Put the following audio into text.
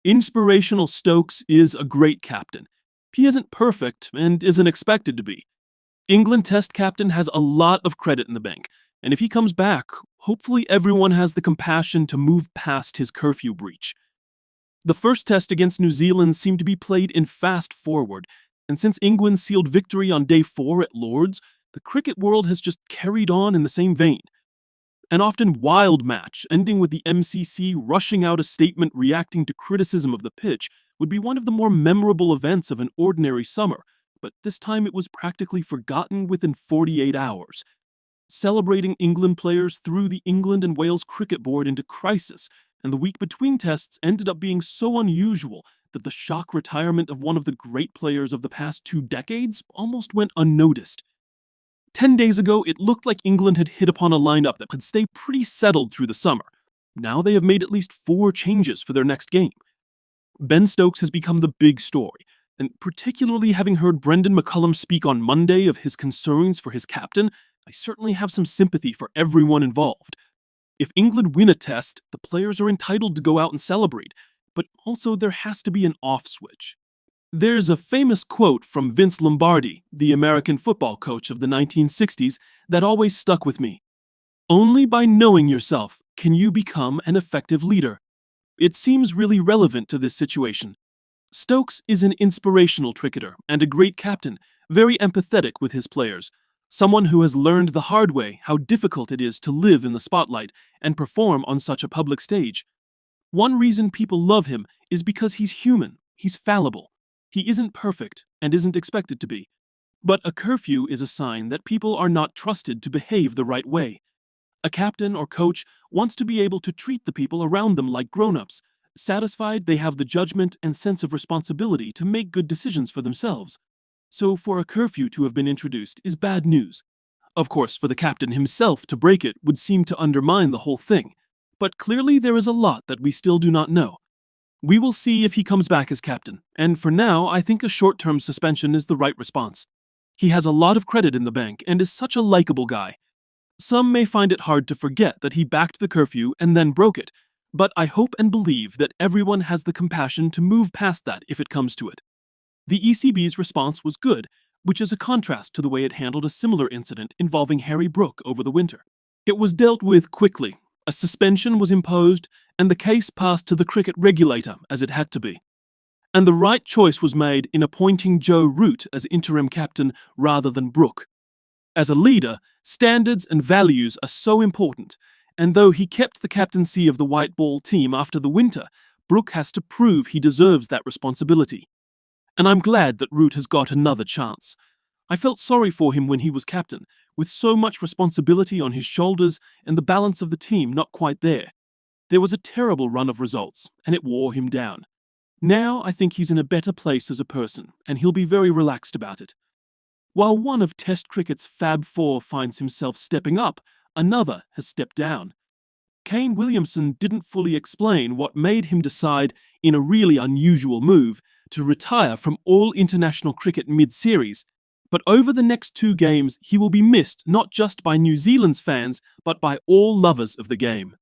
Inspirational Stokes is a great captain. He isn't perfect and isn't expected to be. England Test captain has a lot of credit in the bank, and if he comes back, hopefully everyone has the compassion to move past his curfew breach. The first test against New Zealand seemed to be played in fast forward, and since England sealed victory on day 4 at Lord's, the cricket world has just carried on in the same vein. An often wild match, ending with the MCC rushing out a statement reacting to criticism of the pitch, would be one of the more memorable events of an ordinary summer, but this time it was practically forgotten within 48 hours. Celebrating England players threw the England and Wales cricket board into crisis, and the week between tests ended up being so unusual that the shock retirement of one of the great players of the past 2 decades almost went unnoticed. 10 days ago, it looked like England had hit upon a lineup that could stay pretty settled through the summer. Now they have made at least 4 changes for their next game. Ben Stokes has become the big story, and particularly having heard Brendan McCullum speak on Monday of his concerns for his captain, I certainly have some sympathy for everyone involved. If England win a test, the players are entitled to go out and celebrate, but also there has to be an off switch. There's a famous quote from Vince Lombardi, the American football coach of the 1960s, that always stuck with me. Only by knowing yourself can you become an effective leader. It seems really relevant to this situation. Stokes is an inspirational cricketer and a great captain, very empathetic with his players, someone who has learned the hard way how difficult it is to live in the spotlight and perform on such a public stage. One reason people love him is because he's human, he's fallible. He isn't perfect and isn't expected to be. But a curfew is a sign that people are not trusted to behave the right way. A captain or coach wants to be able to treat the people around them like grown-ups, satisfied they have the judgment and sense of responsibility to make good decisions for themselves. So for a curfew to have been introduced is bad news. Of course, for the captain himself to break it would seem to undermine the whole thing. But clearly there is a lot that we still do not know. We will see if he comes back as captain, and for now, I think a short-term suspension is the right response. He has a lot of credit in the bank and is such a likable guy. Some may find it hard to forget that he backed the curfew and then broke it, but I hope and believe that everyone has the compassion to move past that if it comes to it. The ECB's response was good, which is a contrast to the way it handled a similar incident involving Harry Brook over the winter. It was dealt with quickly. A suspension was imposed, and the case passed to the cricket regulator, as it had to be. And the right choice was made in appointing Joe Root as interim captain rather than Brook. As a leader, standards and values are so important, and though he kept the captaincy of the white ball team after the winter, Brook has to prove he deserves that responsibility. And I'm glad that Root has got another chance. I felt sorry for him when he was captain, with so much responsibility on his shoulders and the balance of the team not quite there. There was a terrible run of results, and it wore him down. Now I think he's in a better place as a person, and he'll be very relaxed about it. While one of Test cricket's Fab Four finds himself stepping up, another has stepped down. Kane Williamson didn't fully explain what made him decide, in a really unusual move, to retire from all international cricket mid-series, but over the next 2 games he will be missed not just by New Zealand's fans, but by all lovers of the game.